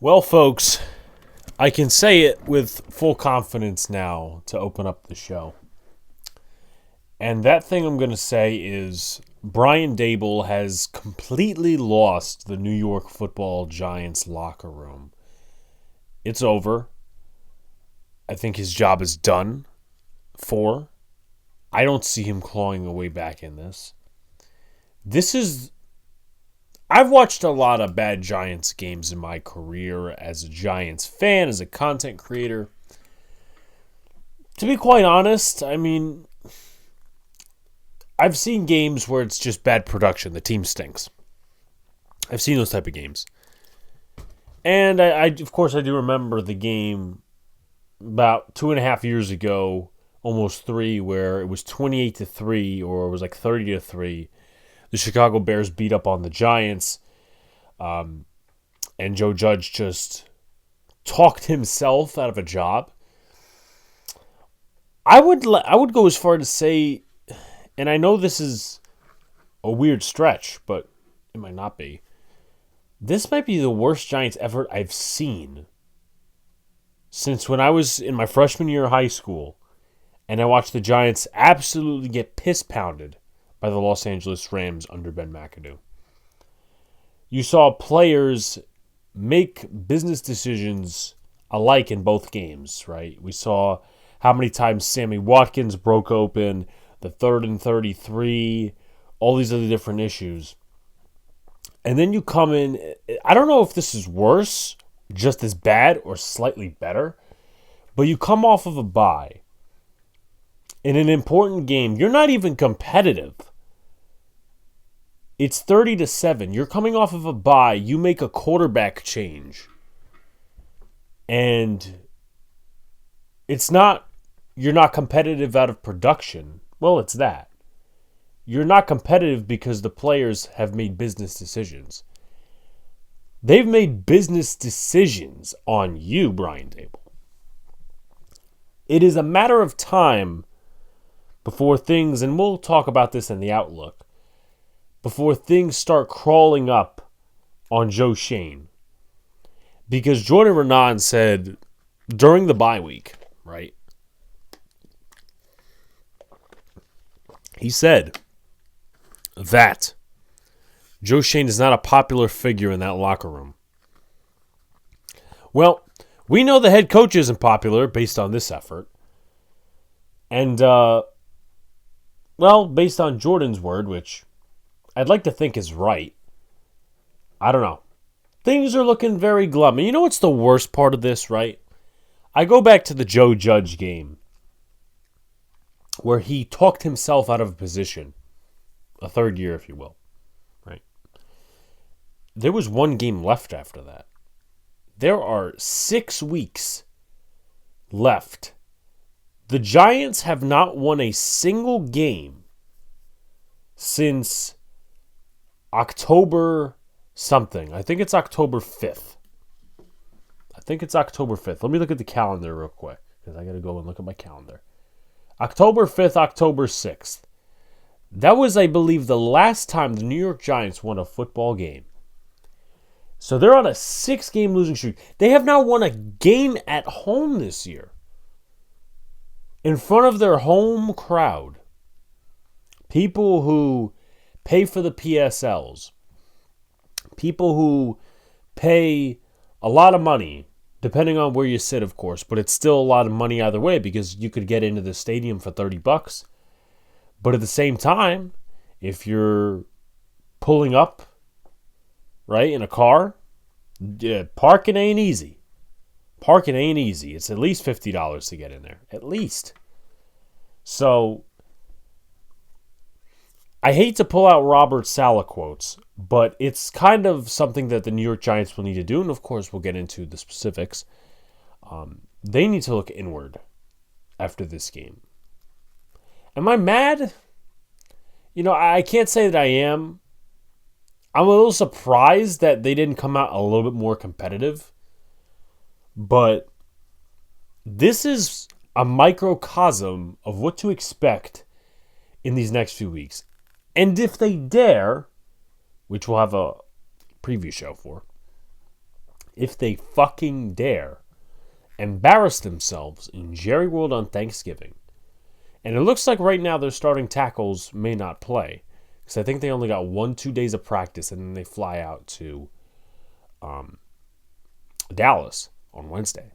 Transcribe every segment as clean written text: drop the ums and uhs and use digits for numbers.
Well, folks, I can say it with full confidence now to open up the show. And that thing I'm going to say is Brian Dable has completely lost the New York Football Giants locker room. It's over. I think his job is done for. I don't see him clawing a way back in this. I've watched a lot of bad Giants games in my career as a Giants fan, as a content creator. To be quite honest, I've seen games where it's just bad production. The team stinks. I've seen those type of games. And I of course, I do remember the game about 2.5 years ago, almost 3, where it was 28-3, or it was like 30-3. The Chicago Bears beat up on the Giants, and Joe Judge just talked himself out of a job. I would go as far to say, and I know this is a weird stretch, but it might not be. This might be the worst Giants effort I've seen since when I was in my freshman year of high school, and I watched the Giants absolutely get piss-pounded by the Los Angeles Rams under Ben McAdoo. You saw players make business decisions alike in both games, right? We saw how many times Sammy Watkins broke open, the 3rd and 33, all these other different issues. And then you come in, I don't know if this is worse, just as bad, or slightly better, but you come off of a bye. In an important game, you're not even competitive. It's 30-7. You're coming off of a bye. You make a quarterback change. And you're not competitive out of production. Well, it's that. You're not competitive because the players have made business decisions. They've made business decisions on you, Brian Dable. It is a matter of time before things, and we'll talk about this in the outlook, before things start crawling up on Joe Schoen. Because Jordan Renan said during the bye week, right? He said that Joe Schoen is not a popular figure in that locker room. Well, we know the head coach isn't popular based on this effort. And, based on Jordan's word, which I'd like to think is right, I don't know. Things are looking very glum. And you know what's the worst part of this, right? I go back to the Joe Judge game where he talked himself out of a position, a third year, if you will, right? There was one game left after that. There are 6 weeks left. The Giants have not won a single game since October something. I think it's October 5th. Let me look at the calendar real quick because I got to go and look at my calendar. October 5th, October 6th. That was, I believe, the last time the New York Giants won a football game. So they're on a 6-game losing streak. They have not won a game at home this year. In front of their home crowd. People who pay for the PSLs. People who pay a lot of money, depending on where you sit, of course, but it's still a lot of money either way because you could get into the stadium for $30. But at the same time, if you're pulling up, right, in a car, parking ain't easy. It's at least $50 to get in there. At least. So, I hate to pull out Robert Saleh quotes, but it's kind of something that the New York Giants will need to do, and of course we'll get into the specifics. They need to look inward after this game. Am I mad? I can't say that I am. I'm a little surprised that they didn't come out a little bit more competitive. But this is a microcosm of what to expect in these next few weeks. And if they dare, which we'll have a preview show for, if they fucking dare, embarrass themselves in Jerry World on Thanksgiving. And it looks like right now their starting tackles may not play. Because I think they only got 1-2 days of practice and then they fly out to Dallas on Wednesday.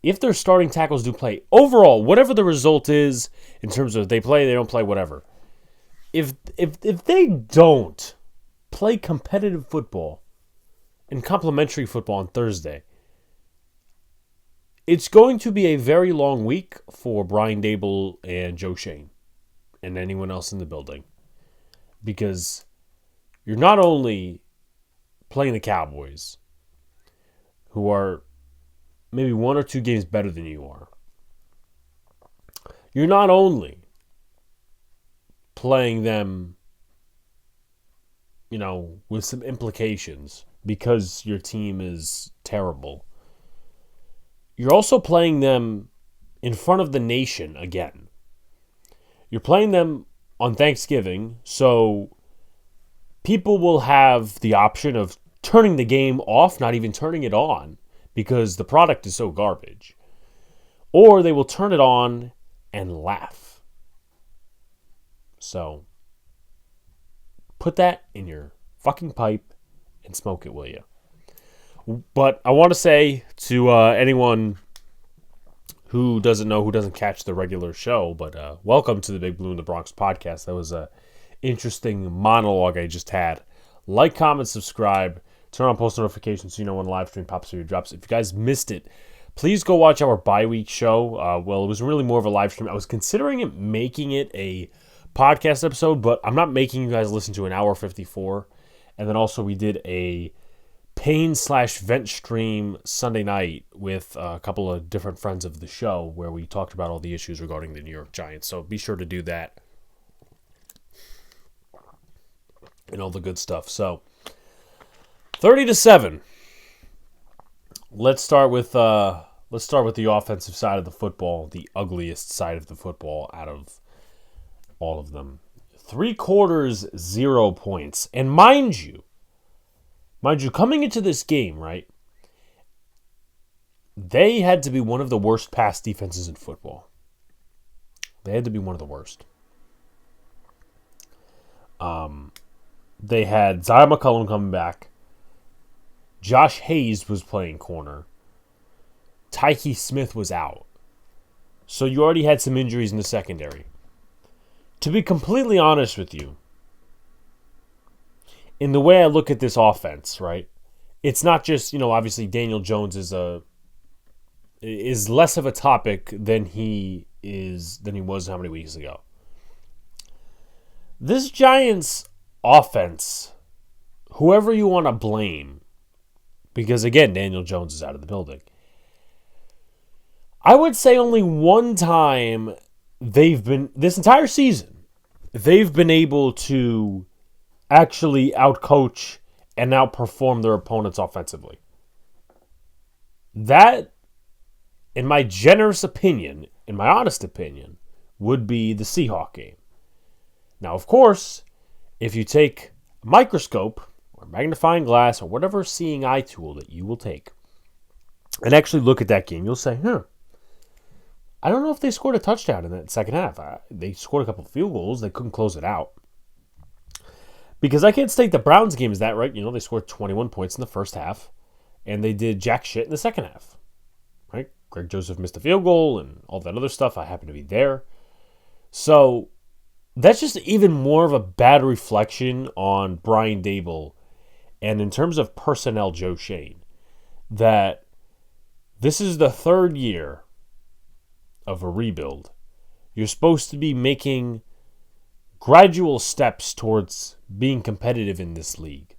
If their starting tackles do play, overall, whatever the result is, in terms of they play, they don't play, whatever. If they don't play competitive football and complimentary football on Thursday, it's going to be a very long week for Brian Daboll and Joe Schoen and anyone else in the building. Because you're not only playing the Cowboys, who are maybe 1 or 2 games better than you are. You're not only playing them, with some implications because your team is terrible. You're also playing them in front of the nation again. You're playing them on Thanksgiving, so people will have the option of turning the game off, not even turning it on, because the product is so garbage. Or they will turn it on and laugh. So, put that in your fucking pipe and smoke it, will you? But I want to say to anyone who doesn't know, who doesn't catch the regular show, but welcome to the Big Blue in the Bronx podcast. That was a interesting monologue I just had. Like, comment, subscribe, turn on post notifications so you know when the live stream pops up or drops. If you guys missed it, please go watch our bye-week show. Well, it was really more of a live stream. I was considering making it a podcast episode, but I'm not making you guys listen to an hour 54. And then also we did a pain/vent stream Sunday night with a couple of different friends of the show where we talked about all the issues regarding the New York Giants. So be sure to do that and all the good stuff. So 30-7. Let's start with the offensive side of the football, the ugliest side of the football out of all of them. 3 quarters, 0 points. And mind you, coming into this game, right, they had to be one of the worst pass defenses in football. They had to be one of the worst. They had Zion McCollum coming back. Josh Hayes was playing corner. Tyke Smith was out. So you already had some injuries in the secondary. To be completely honest with you, in the way I look at this offense, right, it's not just, obviously Daniel Jones is less of a topic than he was how many weeks ago. This Giants offense, whoever you want to blame, because again, Daniel Jones is out of the building, I would say only one time this entire season, they've been able to actually outcoach and outperform their opponents offensively. That, in my generous opinion, in my honest opinion, would be the Seahawks game. Now, of course, if you take a microscope or magnifying glass or whatever seeing eye tool that you will take and actually look at that game, you'll say, I don't know if they scored a touchdown in that second half. They scored a couple of field goals. They couldn't close it out. Because I can't state the Browns game is that, right? They scored 21 points in the first half, and they did jack shit in the second half, right? Greg Joseph missed a field goal and all that other stuff. I happened to be there. So that's just even more of a bad reflection on Brian Daboll and in terms of personnel, Joe Schoen, that this is the 3rd year of a rebuild. You're supposed to be making gradual steps towards being competitive in this league,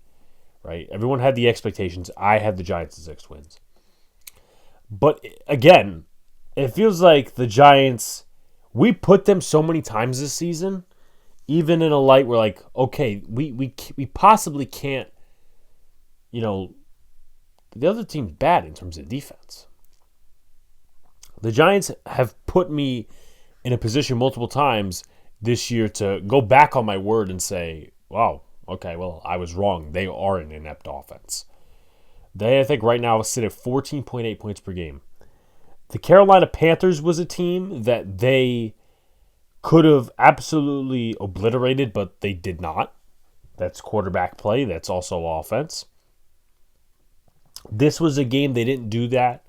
right? Everyone had the expectations. I had the Giants at 6 wins. But again, it feels like the Giants, we put them so many times this season, even in a light where like, okay, we possibly can't, the other team's bad in terms of defense. The Giants have put me in a position multiple times this year to go back on my word and say, wow, okay, well, I was wrong. They are an inept offense. They, I think, right now sit at 14.8 points per game. The Carolina Panthers was a team that they could have absolutely obliterated, but they did not. That's quarterback play. That's also offense. This was a game they didn't do that.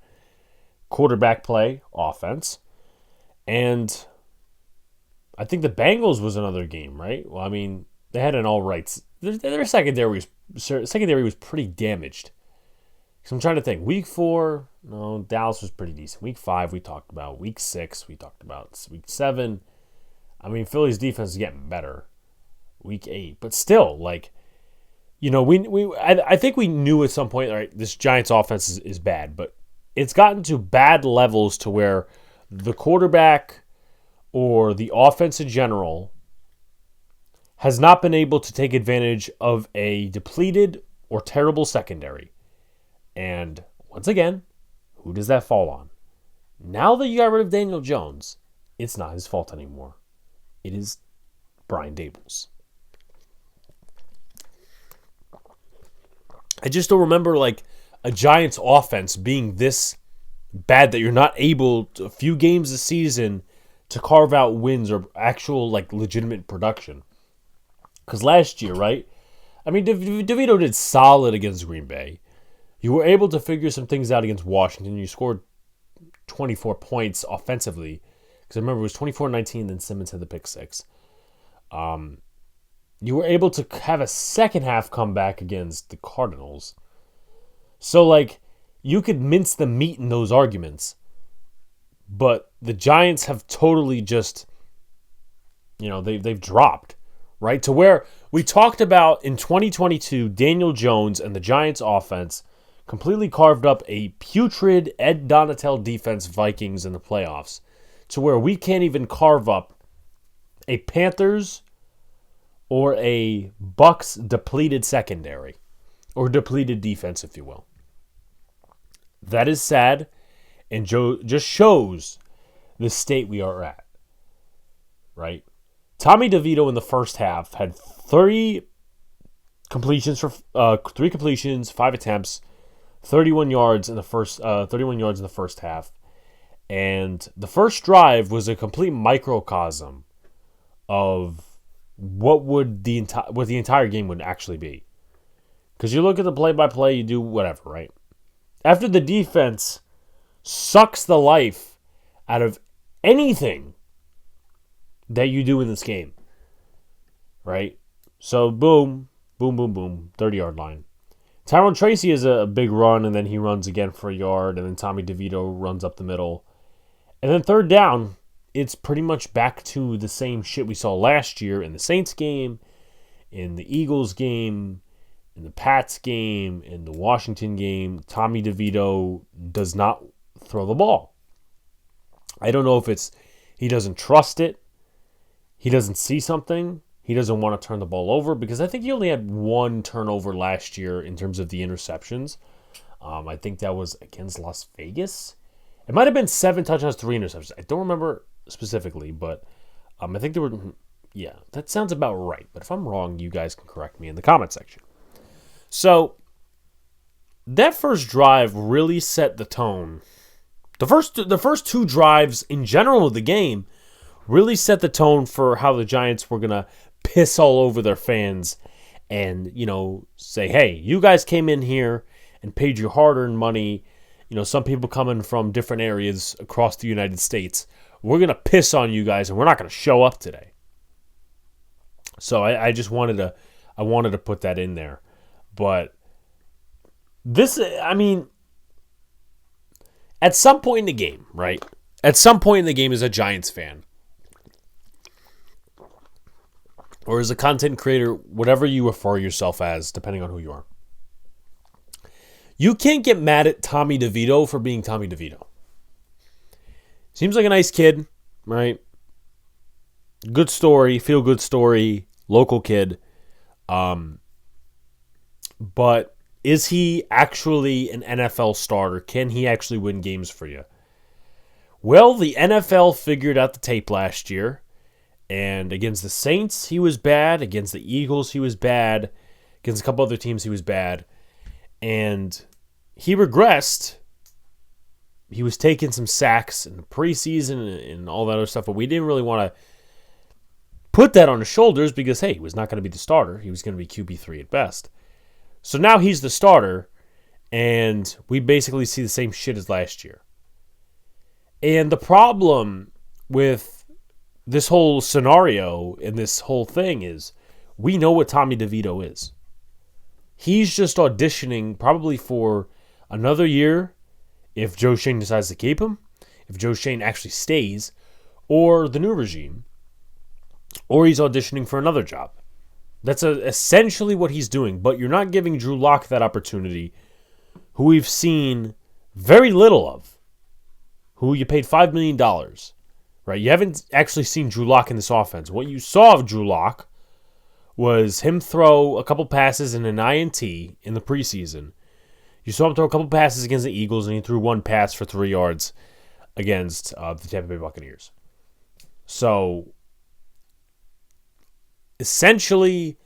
Quarterback play, offense. And I think the Bengals was another game, right? Well, I mean, they had an all right. Their secondary was pretty damaged. So I'm trying to think. Week 4, no, Dallas was pretty decent. Week 5, we talked about. Week 6, we talked about. Week 7, I mean, Philly's defense is getting better. Week 8, but still, like, you know, I think we knew at some point, all right, this Giants offense is bad, but it's gotten to bad levels to where the quarterback or the offense in general has not been able to take advantage of a depleted or terrible secondary. And once again, who does that fall on? Now that you got rid of Daniel Jones, it's not his fault anymore. It is Brian Daboll's. I just don't remember like a Giants offense being this bad that you're not able to, a few games this season to carve out wins or actual like legitimate production. Because last year, right? I mean, DeVito did solid against Green Bay. You were able to figure some things out against Washington. You scored 24 points offensively. Because I remember it was 24-19, then Simmons had the pick 6. You were able to have a second half comeback against the Cardinals. So, like, you could mince the meat in those arguments. But the Giants have totally just, you know, they've dropped, right? To where we talked about in 2022, Daniel Jones and the Giants offense completely carved up a putrid Ed Donatel defense Vikings in the playoffs. To where we can't even carve up a Panthers or a Bucks depleted secondary, or depleted defense, if you will. That is sad, and just shows the state we are at, right? Tommy DeVito in the first half had 3 completions, 5 attempts, 31 yards in the first half, and the first drive was a complete microcosm of what the entire game would actually be. Because you look at the play-by-play, you do whatever, right? After the defense sucks the life out of anything that you do in this game, right? So boom, boom, boom, boom, 30-yard line. Tyrone Tracy has a big run, and then he runs again for a yard, and then Tommy DeVito runs up the middle. And then third down, it's pretty much back to the same shit we saw last year in the Saints game, in the Eagles game, in the Pats game, in the Washington game. Tommy DeVito does not throw the ball. I don't know if it's he doesn't trust it, he doesn't see something, he doesn't want to turn the ball over, because I think he only had 1 turnover last year in terms of the interceptions. I think that was against Las Vegas. It might have been 7 touchdowns, 3 interceptions. I don't remember specifically, but I think there were, yeah, that sounds about right. But if I'm wrong, you guys can correct me in the comment section. So, that first drive really set the tone. The first 2 drives in general of the game really set the tone for how the Giants were going to piss all over their fans and, you know, say, hey, you guys came in here and paid your hard-earned money. You know, some people coming from different areas across the United States. We're going to piss on you guys, and we're not going to show up today. So I just wanted to put that in there. But this, I mean, at some point in the game, right? At some point in the game as a Giants fan, or as a content creator, whatever you refer yourself as, depending on who you are, you can't get mad at Tommy DeVito for being Tommy DeVito. Seems like a nice kid, right? Good story, feel-good story, local kid. But is he actually an NFL starter? Can he actually win games for you? Well, the NFL figured out the tape last year. And against the Saints, he was bad. Against the Eagles, he was bad. Against a couple other teams, he was bad. And he regressed. He was taking some sacks in the preseason and all that other stuff, but we didn't really want to put that on his shoulders because, hey, he was not going to be the starter. He was going to be QB3 at best. So now he's the starter, and we basically see the same shit as last year. And the problem with this whole scenario and this whole thing is we know what Tommy DeVito is. He's just auditioning probably for another year if Joe Schoen decides to keep him, if Joe Schoen actually stays, or the new regime, or he's auditioning for another job. That's essentially what he's doing, but you're not giving Drew Lock that opportunity, who we've seen very little of, who you paid $5 million, right? You haven't actually seen Drew Lock in this offense. What you saw of Drew Lock was him throw a couple passes in an INT in the preseason. You saw him throw a couple passes against the Eagles, and he threw one pass for 3 yards against the Tampa Bay Buccaneers. So, essentially,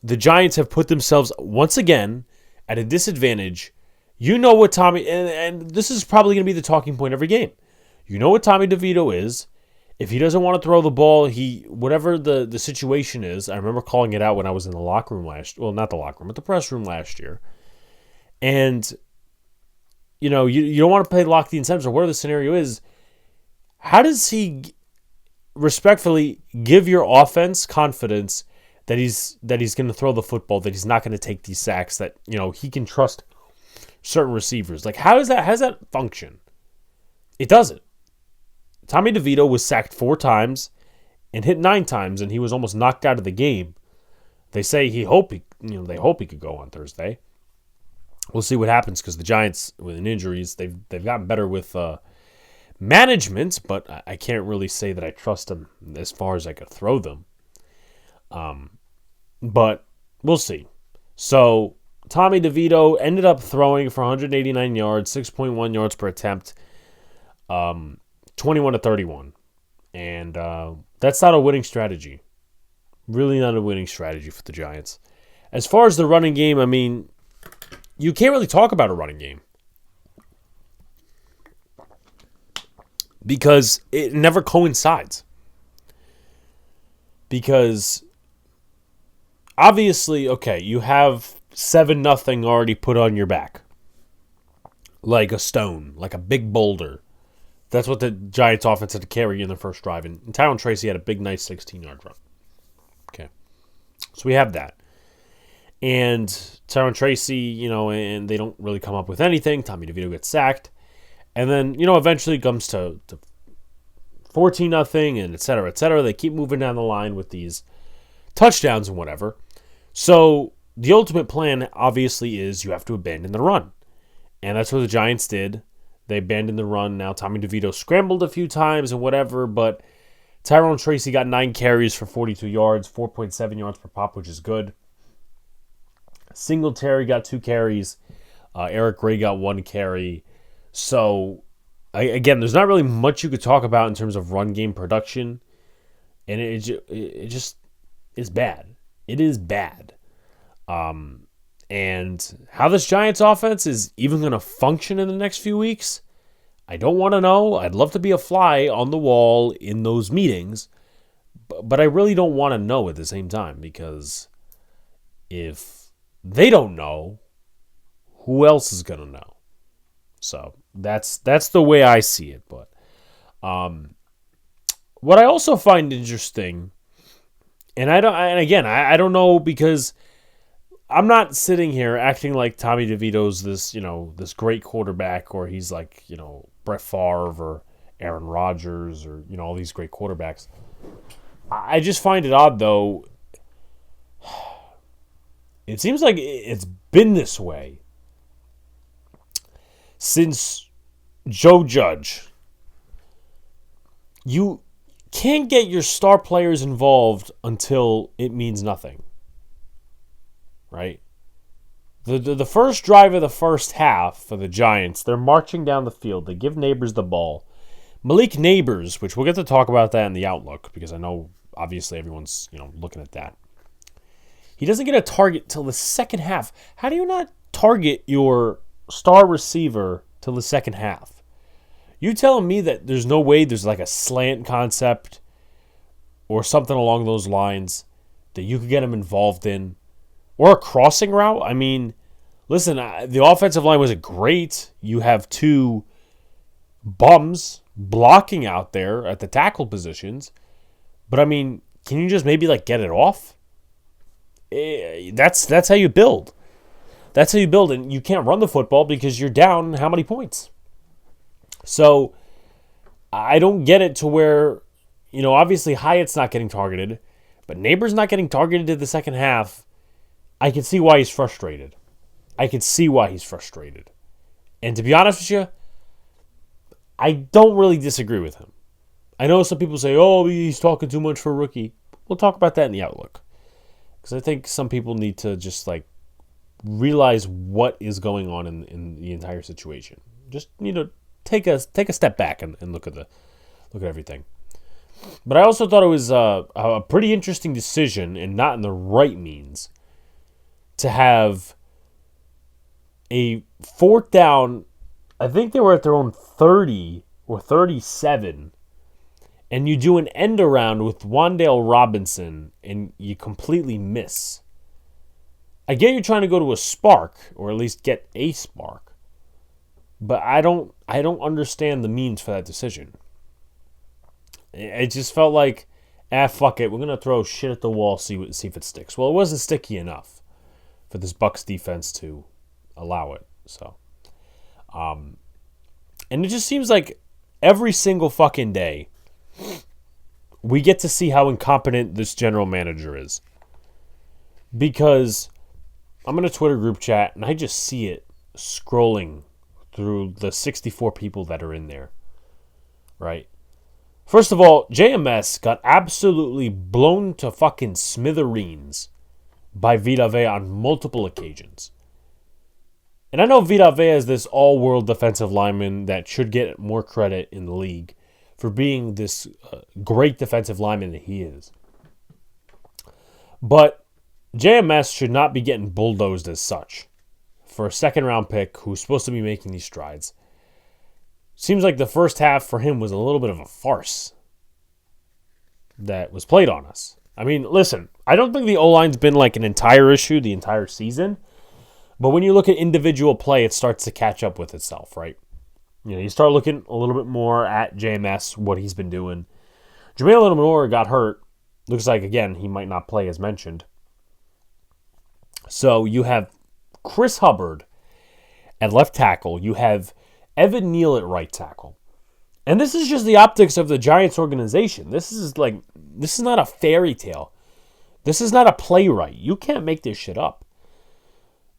the Giants have put themselves once again at a disadvantage. You know what Tommy, and this is probably going to be the talking point every game. You know what Tommy DeVito is. If he doesn't want to throw the ball, whatever the situation is, I remember calling it out when I was in the locker room not the locker room, but the press room last year. And, you know, you don't want to play lock the incentives or whatever the scenario is. How does he respectfully give your offense confidence that he's going to throw the football, that he's not going to take these sacks, that, you know, he can trust certain receivers? Like, how does that function? It doesn't. Tommy DeVito was sacked 4 times and hit 9 times, and he was almost knocked out of the game. They say they hope he could go on Thursday. We'll see what happens because the Giants, with injuries, they've gotten better with management, but I can't really say that I trust them as far as I could throw them. But we'll see. So Tommy DeVito ended up throwing for 189 yards, 6.1 yards per attempt, 21-31. And that's not a winning strategy. Really not a winning strategy for the Giants. As far as the running game, I mean, you can't really talk about a running game because it never coincides. Because obviously, okay, you have 7-0 already put on your back. Like a stone, like a big boulder. That's what the Giants offense had to carry in the first drive. And Tyron Tracy had a big, nice 16-yard run. Okay. So we have that. And Tyron Tracy, you know, and they don't really come up with anything. Tommy DeVito gets sacked. And then, you know, eventually it comes to 14-0 and et cetera, et cetera. They keep moving down the line with these touchdowns and whatever. So the ultimate plan, obviously, is you have to abandon the run. And that's what the Giants did. They abandoned the run. Now Tommy DeVito scrambled a few times and whatever, but Tyron Tracy got 9 carries for 42 yards, 4.7 yards per pop, which is good. Singletary got 2 carries. Eric Gray got 1 carry. So, again, there's not really much you could talk about in terms of run game production. And it just is bad. It is bad. And how this Giants offense is even going to function in the next few weeks, I don't want to know. I'd love to be a fly on the wall in those meetings, but I really don't want to know at the same time, because if they don't know, who else is going to know? So that's the way I see it. But what I also find interesting, and I don't know, because I'm not sitting here acting like Tommy DeVito's this great quarterback, or he's like, Brett Favre or Aaron Rodgers, or, all these great quarterbacks. I just find it odd, though. It seems like it's been this way since Joe Judge. You can't get your star players involved until it means nothing. Right? The first drive of the first half for the Giants, they're marching down the field. They give Neighbors the ball. Malik Neighbors, which we'll get to talk about that in the outlook, because I know obviously everyone's looking at that. He doesn't get a target till the second half. How do you not target your star receiver till the second half. You telling me that there's no way there's like a slant concept or something along those lines that you could get him involved in? Or a crossing route? I mean, listen, the offensive line wasn't great. You have two bums blocking out there at the tackle positions. But, I mean, can you just maybe, like, get it off? That's how you build. That's how you build. And you can't run the football because you're down how many points? So, I don't get it to where, obviously Hyatt's not getting targeted, but Neighbor's not getting targeted in the second half. I can see why he's frustrated. And to be honest with you, I don't really disagree with him. I know some people say, oh, he's talking too much for a rookie. We'll talk about that in the outlook. Because I think some people need to just realize what is going on in the entire situation. Just, take a step back and look at everything. But I also thought it was a pretty interesting decision, and not in the right means, to have a fourth down. I think they were at their own 30 or 37, and you do an end around with Wan'Dale Robinson, and you completely miss. I get you're trying to go to a spark, or at least get a spark, but I don't understand the means for that decision. It just felt like, fuck it, we're gonna throw shit at the wall, see if it sticks. Well, it wasn't sticky enough for this Bucs defense to allow it. So, and it just seems like every single fucking day we get to see how incompetent this general manager is. Because I'm in a Twitter group chat and I just see it scrolling through the 64 people that are in there. Right? First of all, JMS got absolutely blown to fucking smithereens by Vita Vea on multiple occasions. And I know Vita Vea is this all-world defensive lineman that should get more credit in the league for being this great defensive lineman that he is. But JMS should not be getting bulldozed as such for a second-round pick who's supposed to be making these strides. Seems like the first half for him was a little bit of a farce that was played on us. I mean, listen, I don't think the O-line's been like an entire issue the entire season. But when you look at individual play, it starts to catch up with itself, right? You start looking a little bit more at JMS, what he's been doing. Jermaine Lattimore got hurt. Looks like, again, he might not play as mentioned. So you have Chris Hubbard at left tackle. You have Evan Neal at right tackle. And this is just the optics of the Giants organization. This is not a fairy tale. This is not a playwright. You can't make this shit up.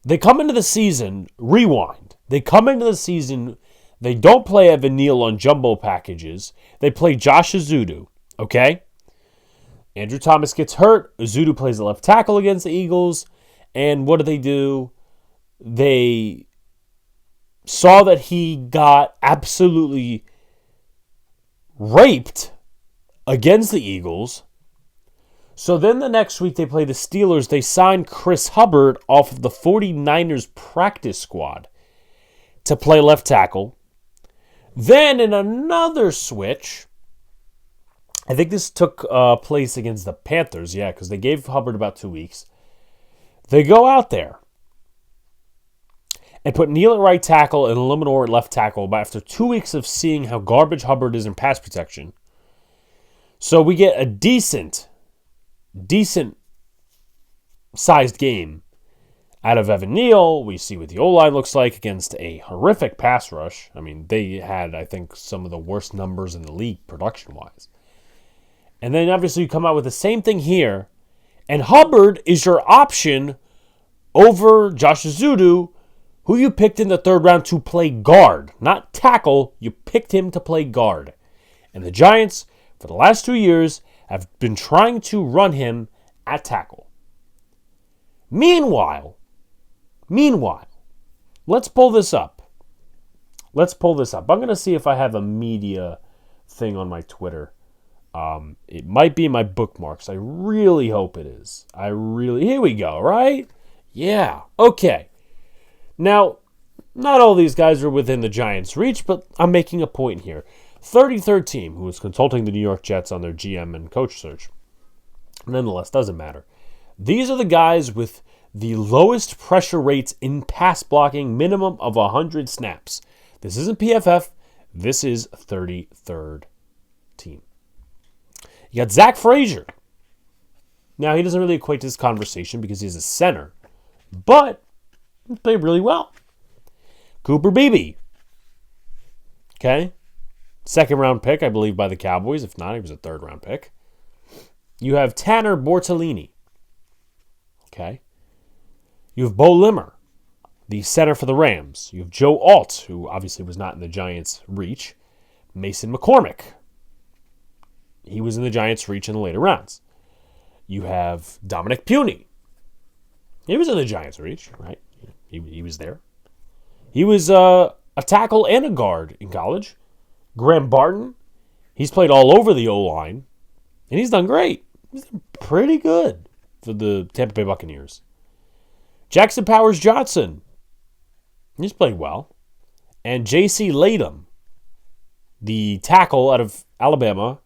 They come into the season, rewind. They come into the season, they don't play Evan Neal on jumbo packages. They play Josh Ezeudu, okay? Andrew Thomas gets hurt. Ezeudu plays the left tackle against the Eagles. And what do? They saw that he got absolutely raped against the Eagles. So then the next week they play the Steelers. They signed Chris Hubbard off of the 49ers practice squad to play left tackle. Then in another switch, I think this took place against the Panthers, because they gave Hubbard about 2 weeks. They go out there and put Neal at right tackle and Lattimore at left tackle, but after 2 weeks of seeing how garbage Hubbard is in pass protection. So we get a decent sized game out of Evan Neal. We see what the O-line looks like against a horrific pass rush. I mean, they had, I think, some of the worst numbers in the league production-wise. And then obviously you come out with the same thing here, and Hubbard is your option over Josh Ezeudu, who you picked in the third round to play guard, not tackle. You picked him to play guard. And the Giants, for the last 2 years, have been trying to run him at tackle. Meanwhile, let's pull this up. I'm going to see if I have a media thing on my Twitter. It might be in my bookmarks. I really hope it is. Here we go, right? Yeah. Okay. Now, Not all these guys are within the Giants' reach, but I'm making a point here. 33rd team, who was consulting the New York Jets on their GM and coach search. Nonetheless, doesn't matter. These are the guys with the lowest pressure rates in pass blocking, minimum of 100 snaps. This isn't PFF. This is 33rd team. You got Zach Frazier. Now, he doesn't really equate to this conversation because he's a center, but he played really well. Cooper Beebe. Okay. Second round pick, I believe, by the Cowboys. If not, he was a third round pick. You have Tanner Bortolini. Okay. You have Bo Limmer, the center for the Rams. You have Joe Alt, who obviously was not in the Giants' reach. Mason McCormick. He was in the Giants' reach in the later rounds. You have Dominic Puny. He was in the Giants' reach, right? He was there. He was a tackle and a guard in college. Graham Barton. He's played all over the O-line, and he's done great. He's done pretty good for the Tampa Bay Buccaneers. Jackson Powers Johnson. He's played well. And J.C. Latham, the tackle out of Alabama,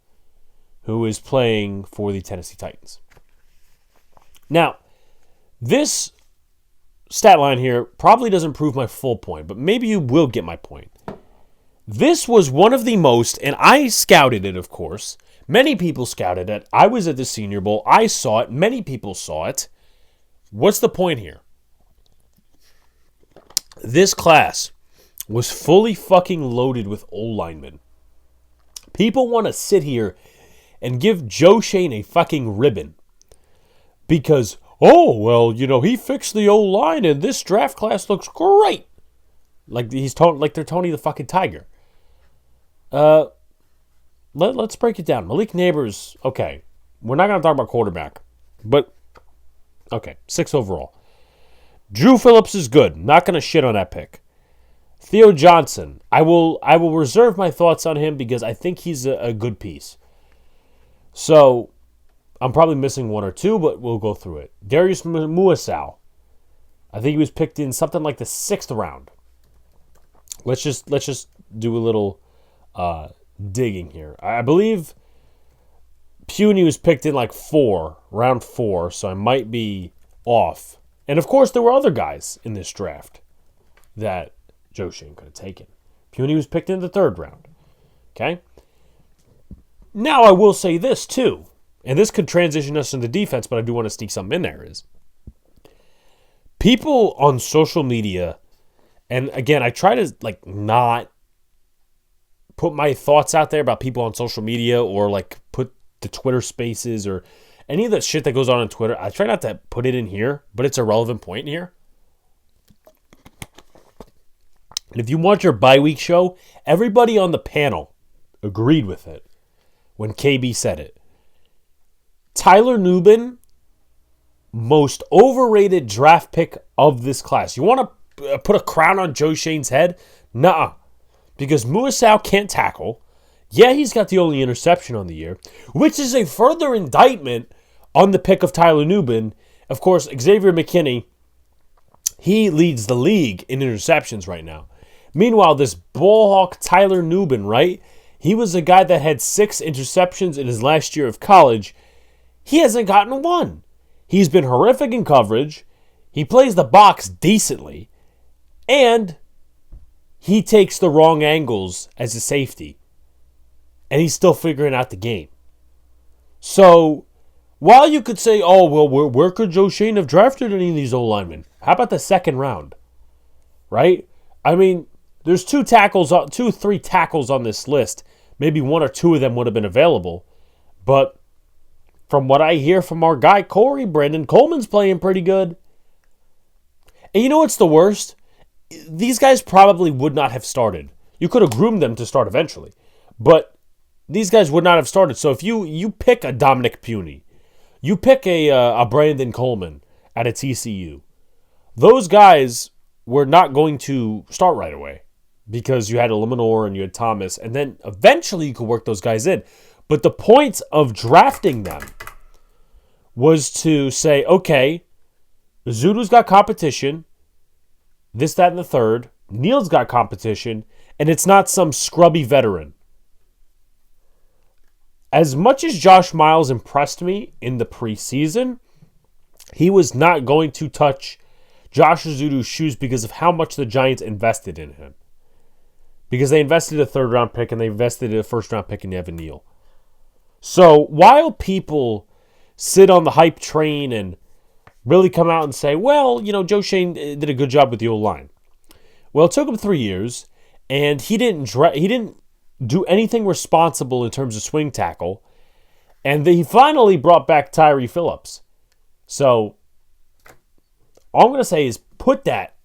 who is playing for the Tennessee Titans. Now, this stat line here probably doesn't prove my full point, but maybe you will get my point. This was one of the most, and I scouted it, of course. Many people scouted it. I was at the Senior Bowl. I saw it. Many people saw it. What's the point here? This class was fully fucking loaded with old linemen. People want to sit here and give Joe Shane a fucking ribbon because, oh, well, he fixed the old line and this draft class looks great. Like they're Tony the fucking Tiger. Let's break it down. Malik Neighbors, okay. We're not going to talk about quarterback, but okay, 6 overall. Drew Phillips is good. Not going to shit on that pick. Theo Johnson, I will reserve my thoughts on him because I think he's a good piece. So, I'm probably missing one or two, but we'll go through it. Darius Muasau, I think he was picked in something like the 6th round. Let's just do a little digging here. I believe Puny was picked in like round 4, so I might be off. And of course, there were other guys in this draft that Joe Shane could have taken. Puny was picked in the 3rd round. Okay? Now, I will say this, too. And this could transition us into defense, but I do want to sneak something in there. Is people on social media, and again, I try to not put my thoughts out there about people on social media or put the Twitter spaces or any of the shit that goes on Twitter. I try not to put it in here, but it's a relevant point here. And if you want your bye week show, everybody on the panel agreed with it when KB said it. Tyler Nubin, most overrated draft pick of this class. You want to put a crown on Joe Shane's head? Nuh-uh. Because Muasau can't tackle. Yeah, he's got the only interception on the year, which is a further indictment on the pick of Tyler Nubin. Of course, Xavier McKinney, he leads the league in interceptions right now. Meanwhile, this ballhawk Tyler Nubin, right? He was a guy that had 6 interceptions in his last year of college. He hasn't gotten one. He's been horrific in coverage. He plays the box decently. And he takes the wrong angles as a safety. And he's still figuring out the game. So, while you could say, oh, well, where could Joe Shane have drafted any of these old linemen? How about the 2nd round? Right? I mean, there's 3 tackles on this list. Maybe 1 or 2 of them would have been available. But from what I hear from our guy, Corey, Brandon Coleman's playing pretty good. And you know what's the worst? These guys probably would not have started. You could have groomed them to start eventually. But these guys would not have started. So if you pick a Dominic Puny, you pick a Brandon Coleman at a TCU, those guys were not going to start right away because you had a Limanor and you had Thomas, and then eventually you could work those guys in. But the point of drafting them was to say, okay, Zudu's got competition, this, that, and the third. Neal's got competition, and it's not some scrubby veteran. As much as Josh Miles impressed me in the preseason, he was not going to touch Josh Ozutu's shoes because of how much the Giants invested in him. Because they invested a third-round pick and they invested a first-round pick in Evan Neal. So while people sit on the hype train and really come out and say, well, Joe Schoen did a good job with the O-line. Well, it took him 3 years, and he didn't do anything responsible in terms of swing tackle, and he finally brought back Tyree Phillips. So all I'm going to say is put that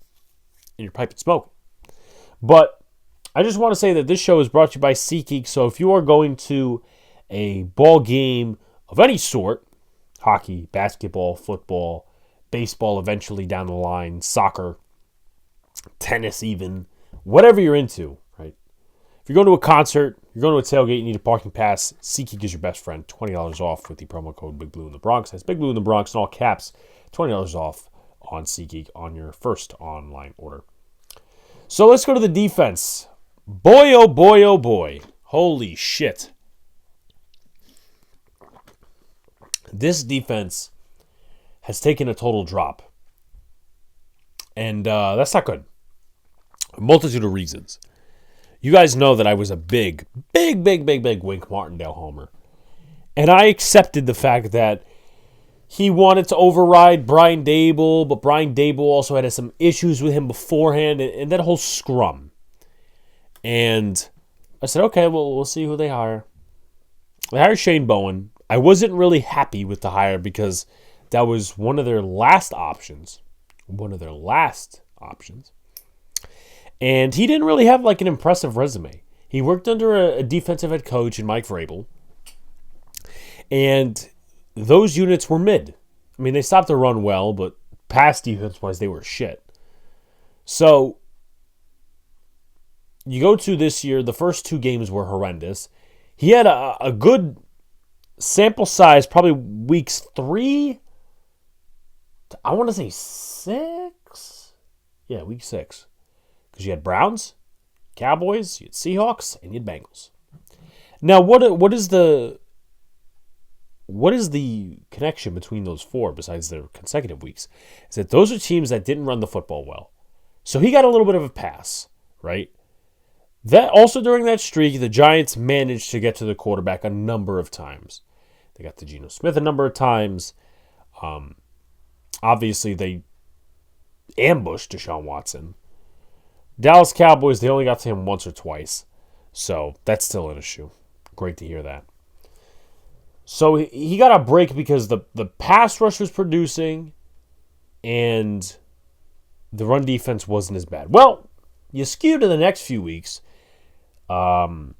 in your pipe and smoke. But I just want to say that this show is brought to you by SeatGeek. So if you are going to a ball game of any sort, hockey, basketball, football, baseball eventually down the line, soccer, tennis even, whatever you're into, right? If you're going to a concert, you're going to a tailgate, you need a parking pass, SeatGeek is your best friend. $20 off with the promo code Big Blue in the Bronx. That's Big Blue in the Bronx in all caps. $20 off on SeatGeek on your first online order. So let's go to the defense. Boy, oh boy, oh boy. Holy shit. This defense has taken a total drop. And that's not good. A multitude of reasons. You guys know that I was a big Wink Martindale homer. And I accepted the fact that he wanted to override Brian Daboll, but Brian Daboll also had some issues with him beforehand, and that whole scrum. And I said, okay, well, we'll see who they hire. They hired Shane Bowen. I wasn't really happy with the hire because that was one of their last options. And he didn't really have like an impressive resume. He worked under a defensive head coach in Mike Vrabel. And those units were mid. I mean, they stopped the run well, but pass defense-wise, they were shit. So, you go to this year, the first 2 games were horrendous. He had a good sample size, probably weeks 3, I want to say 6? Yeah, week 6. Because you had Browns, Cowboys, you had Seahawks, and you had Bengals. Now, what is the connection between those 4 besides their consecutive weeks? Is that those are teams that didn't run the football well. So he got a little bit of a pass, right? That also during that streak, the Giants managed to get to the quarterback a number of times. They got to Geno Smith a number of times. Obviously, they ambushed Deshaun Watson. Dallas Cowboys, they only got to him once or twice. So that's still an issue. Great to hear that. So he got a break because the pass rush was producing and the run defense wasn't as bad. Well, you skew to the next few weeks. The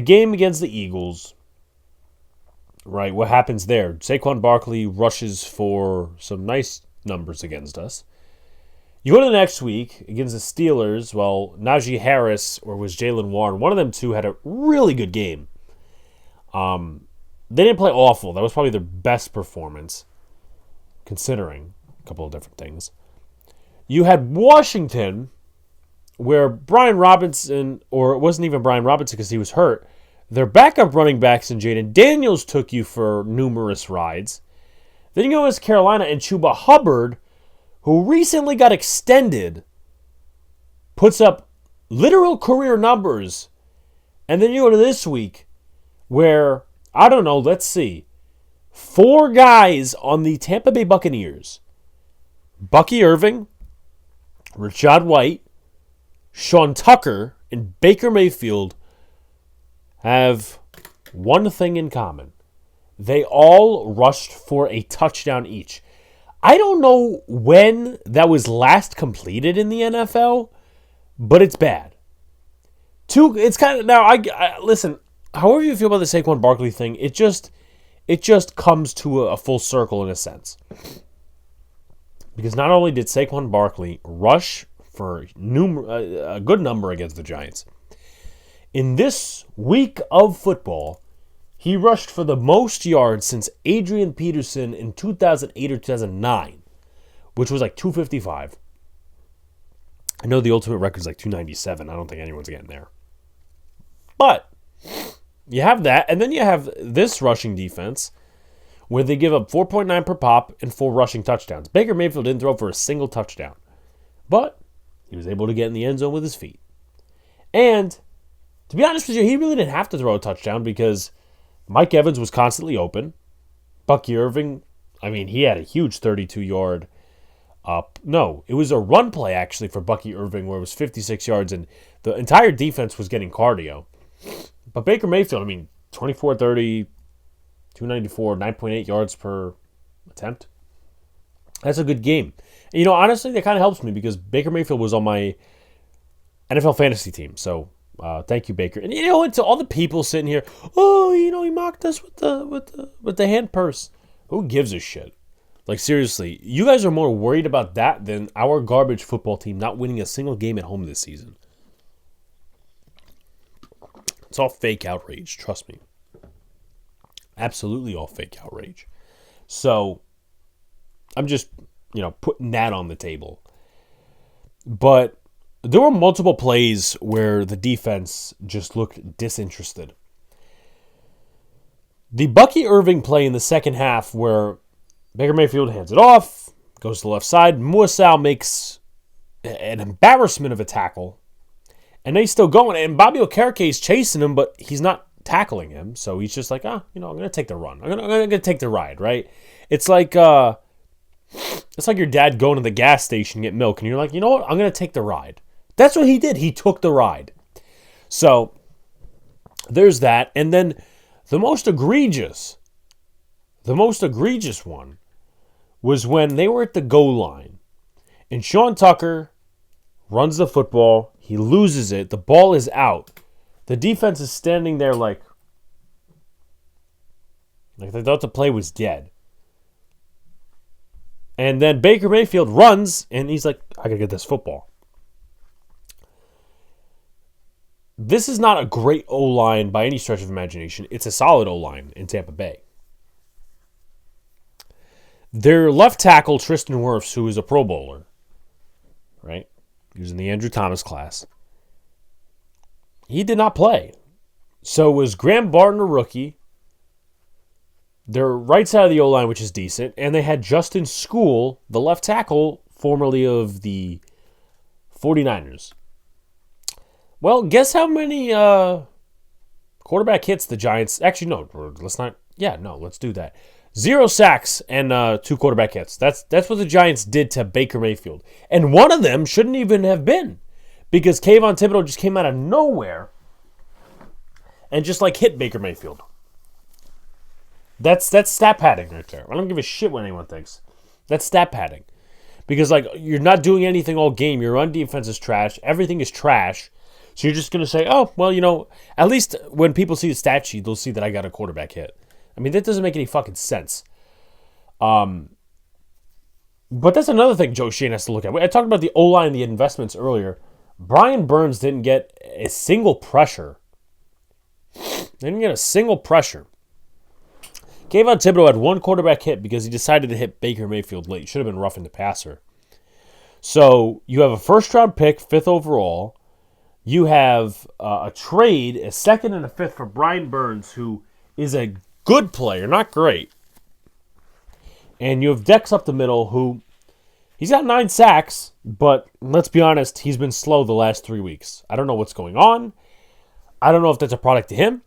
game against the Eagles, right, what happens there? Saquon Barkley rushes for some nice numbers against us. You go to the next week against the Steelers. Well, Najee Harris or was Jalen Warren, one of them two had a really good game. They didn't play awful. That was probably their best performance, considering a couple of different things. You had Washington, where Brian Robinson, or it wasn't even Brian Robinson because he was hurt, their backup running backs in Jaden Daniels took you for numerous rides. Then you go to Carolina and Chuba Hubbard, who recently got extended, puts up literal career numbers. And then you go to this week where, I don't know, let's see, 4 guys on the Tampa Bay Buccaneers, Bucky Irving, Rashad White, Sean Tucker, and Baker Mayfield have one thing in common. They all rushed for a touchdown each. I don't know when that was last completed in the NFL, but it's bad. It's kind of, now, I listen, however you feel about the Saquon Barkley thing, it just comes to a full circle in a sense. Because not only did Saquon Barkley rush for a good number against the Giants, in this week of football, he rushed for the most yards since Adrian Peterson in 2008 or 2009, which was like 255. I know the ultimate record is like 297. I don't think anyone's getting there. But you have that, and then you have this rushing defense where they give up 4.9 per pop and 4 rushing touchdowns. Baker Mayfield didn't throw for a single touchdown, but he was able to get in the end zone with his feet. And to be honest with you, he really didn't have to throw a touchdown because Mike Evans was constantly open. Bucky Irving, he had a huge 32-yard up. No, it was a run play actually for Bucky Irving where it was 56 yards and the entire defense was getting cardio. But Baker Mayfield, 24-30, 294, 9.8 yards per attempt. That's a good game. And, honestly, that kind of helps me because Baker Mayfield was on my NFL fantasy team. So thank you, Baker. And to all the people sitting here, he mocked us with the hand purse. Who gives a shit? Like, seriously, you guys are more worried about that than our garbage football team not winning a single game at home this season. It's all fake outrage, trust me. Absolutely all fake outrage. So, I'm just, putting that on the table. But there were multiple plays where the defense just looked disinterested. The Bucky Irving play in the second half where Baker Mayfield hands it off, goes to the left side. Muasau makes an embarrassment of a tackle. And then he's still going. And Bobby Okereke is chasing him, but he's not tackling him. So he's just like, I'm going to take the run. I'm going to take the ride, right? It's like your dad going to the gas station to get milk. And you're like, you know what? I'm going to take the ride. That's what he did. He took the ride. So there's that. And then the most egregious one was when they were at the goal line. And Sean Tucker runs the football. He loses it. The ball is out. The defense is standing there like they thought the play was dead. And then Baker Mayfield runs, and he's like, I got to get this football. This is not a great O-line by any stretch of imagination. It's a solid O-line in Tampa Bay. Their left tackle, Tristan Wirfs, who is a Pro Bowler, right? He was in the Andrew Thomas class. He did not play. So it was Graham Barton, a rookie. Their right side of the O-line, which is decent. And they had Justin School, the left tackle, formerly of the 49ers. Well, guess how many quarterback hits the Giants... Actually, no, let's not... Yeah, no, let's do that. 0 sacks and 2 quarterback hits. That's what the Giants did to Baker Mayfield. And one of them shouldn't even have been. Because Kayvon Thibodeau just came out of nowhere and just hit Baker Mayfield. That's stat padding right there. I don't give a shit what anyone thinks. That's stat padding. Because you're not doing anything all game. Your run defense is trash. Everything is trash. So you're just going to say, oh, well, at least when people see the stat sheet, they'll see that I got a quarterback hit. That doesn't make any fucking sense. But that's another thing Joe Schoen has to look at. I talked about the O-line and the investments earlier. Brian Burns didn't get a single pressure. Kayvon Thibodeau had 1 quarterback hit because he decided to hit Baker Mayfield late. Should have been roughing the passer. So you have a first-round pick, 5th overall. You have a trade, a 2nd and a 5th for Brian Burns, who is a good player, not great. And you have Dex up the middle, who he's got 9 sacks, but let's be honest, he's been slow the last 3 weeks. I don't know what's going on. I don't know if that's a product of him.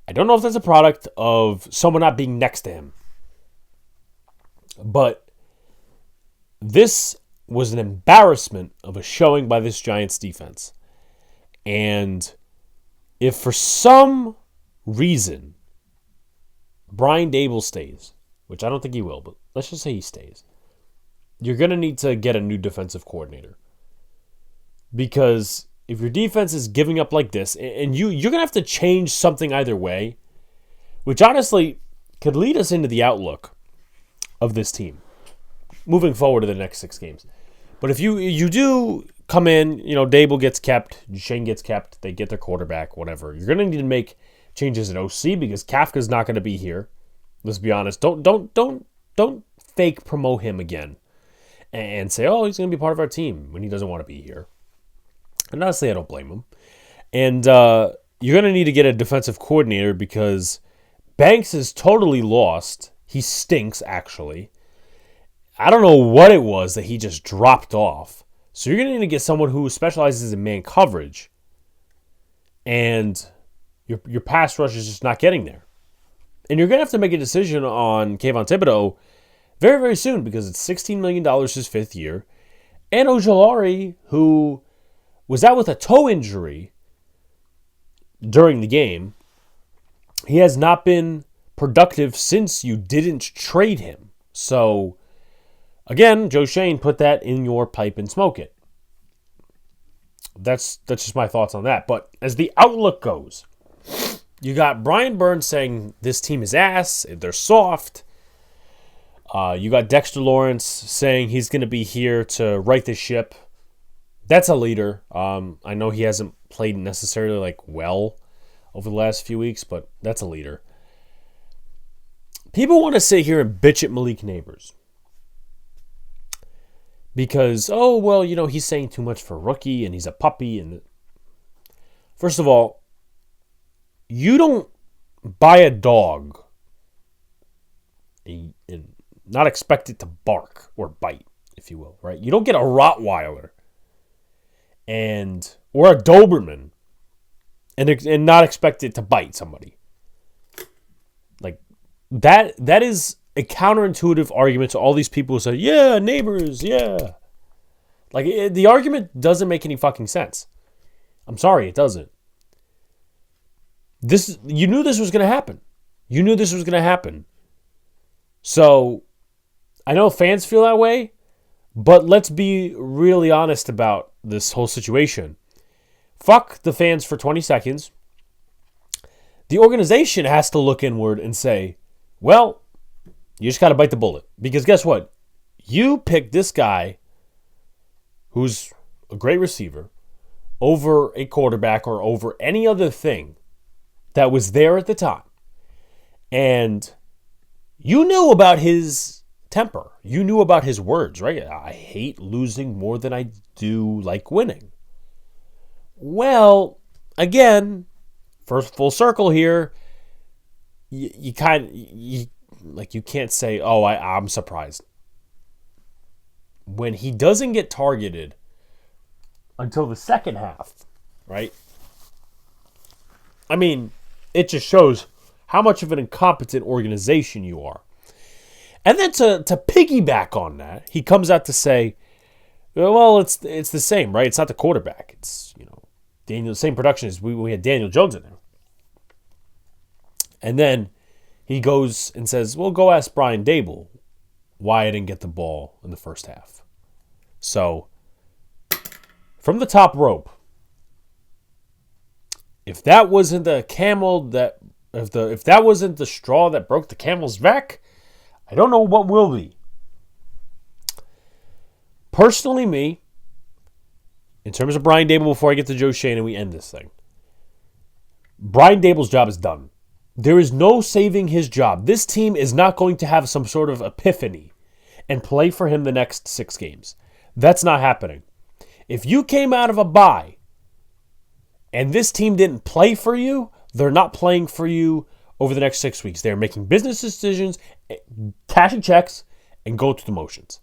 I don't know if that's a product of someone not being next to him. But this was an embarrassment of a showing by this Giants defense. And if for some reason Brian Dable stays, which I don't think he will, but let's just say he stays, you're going to need to get a new defensive coordinator. Because if your defense is giving up like this, and you're going to have to change something either way, which honestly could lead us into the outlook of this team moving forward to the next 6 games. But if you do come in, Dable gets kept, Shane gets kept, they get their quarterback, whatever. You're going to need to make changes at OC because Kafka's not going to be here. Let's be honest. Don't fake promote him again and say, oh, he's going to be part of our team when he doesn't want to be here. And honestly, I don't blame him. And you're going to need to get a defensive coordinator because Banks is totally lost. He stinks, actually. I don't know what it was that he just dropped off. So you're going to need to get someone who specializes in man coverage. And your pass rush is just not getting there. And you're going to have to make a decision on Kayvon Thibodeau very, very soon because it's $16 million his fifth year. And Ojulari, who was out with a toe injury during the game, he has not been productive since you didn't trade him. So, again, Joe Schoen, put that in your pipe and smoke it. That's just my thoughts on that. But as the outlook goes, you got Brian Burns saying this team is ass, they're soft. You got Dexter Lawrence saying he's going to be here to right the ship. That's a leader. I know he hasn't played necessarily well over the last few weeks, but that's a leader. People want to sit here and bitch at Malik Neighbors because, he's saying too much for a rookie and he's a puppy. And first of all, you don't buy a dog and not expect it to bark or bite, if you will, right? You don't get a Rottweiler or a Doberman and not expect it to bite somebody. Like that is a counterintuitive argument to all these people who say, yeah, neighbors, yeah. The argument doesn't make any fucking sense. I'm sorry, it doesn't. You knew this was going to happen. You knew this was going to happen. So, I know fans feel that way, but let's be really honest about this whole situation. Fuck the fans for 20 seconds. The organization has to look inward and say, well, you just got to bite the bullet. Because guess what? You picked this guy who's a great receiver over a quarterback or over any other thing that was there at the time. And you knew about his temper. You knew about his words, right? I hate losing more than I do like winning. Well, again, first full circle here, you can't say, oh, I'm surprised. When he doesn't get targeted until the second half, right? I mean, it just shows how much of an incompetent organization you are. And then to piggyback on that, he comes out to say, well, it's the same, right? It's not the quarterback. It's, the same production as we had Daniel Jones in there. And then he goes and says, well, go ask Brian Dable why I didn't get the ball in the first half. So, from the top rope, if that wasn't the if that wasn't the straw that broke the camel's back, I don't know what will be. Personally, me, in terms of Brian Dable, before I get to Joe Schoen and we end this thing, Brian Dable's job is done. There is no saving his job. This team is not going to have some sort of epiphany and play for him the next 6 games. That's not happening. If you came out of a bye and this team didn't play for you, they're not playing for you over the next 6 weeks. They're making business decisions, cashing checks, and go through the motions.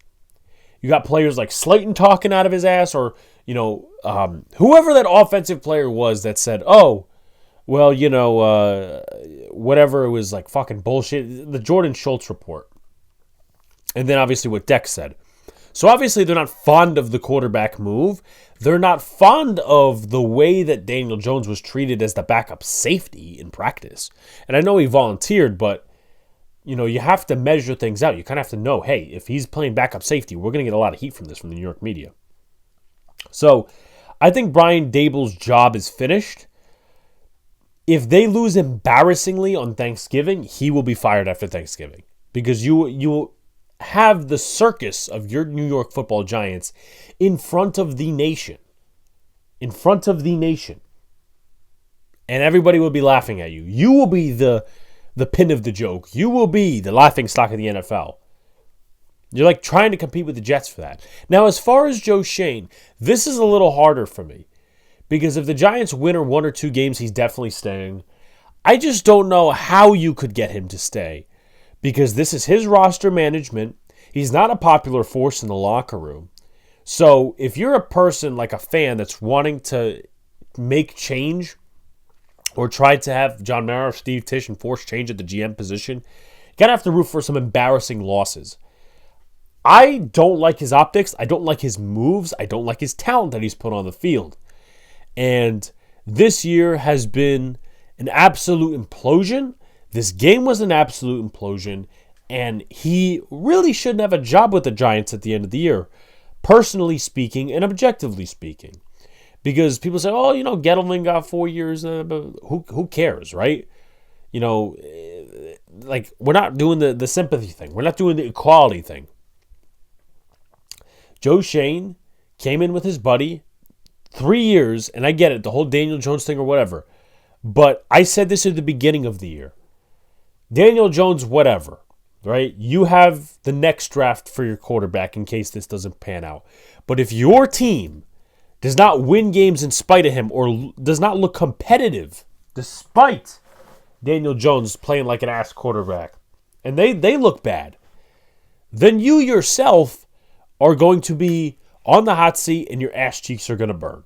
You got players like Slayton talking out of his ass, or whoever that offensive player was that said, "Oh, well, whatever it was, like fucking bullshit." The Jordan Schultz report, and then obviously what Dex said. So obviously they're not fond of the quarterback move. They're not fond of the way that Daniel Jones was treated as the backup safety in practice. And I know he volunteered, but you have to measure things out. You kind of have to know, hey, if he's playing backup safety, we're going to get a lot of heat from this from the New York media. So I think Brian Dable's job is finished. If they lose embarrassingly on Thanksgiving, he will be fired after Thanksgiving. Because you have the circus of your New York Football Giants in front of the nation. In front of the nation. And everybody will be laughing at you. You will be the pin of the joke. You will be the laughing stock of the NFL. You're trying to compete with the Jets for that. Now, as far as Joe Schoen, this is a little harder for me. Because if the Giants win or 1 or 2 games, he's definitely staying. I just don't know how you could get him to stay. Because this is his roster management. He's not a popular force in the locker room. So if you're a person like a fan that's wanting to make change or try to have John Mara or Steve Tisch enforce change at the GM position, you got to have to root for some embarrassing losses. I don't like his optics. I don't like his moves. I don't like his talent that he's put on the field. And this year has been an absolute implosion. This game was an absolute implosion. And he really shouldn't have a job with the Giants at the end of the year, personally speaking and objectively speaking. Because people say, oh, Gettleman got 4 years. But who cares, right? Like, we're not doing the sympathy thing. We're not doing the equality thing. Joe Shane came in with his buddy, 3 years, and I get it, the whole Daniel Jones thing or whatever. But I said this at the beginning of the year. Daniel Jones, whatever, right? You have the next draft for your quarterback in case this doesn't pan out. But if your team does not win games in spite of him or does not look competitive despite Daniel Jones playing like an ass quarterback, and they look bad, then you yourself are going to be on the hot seat and your ass cheeks are going to burn.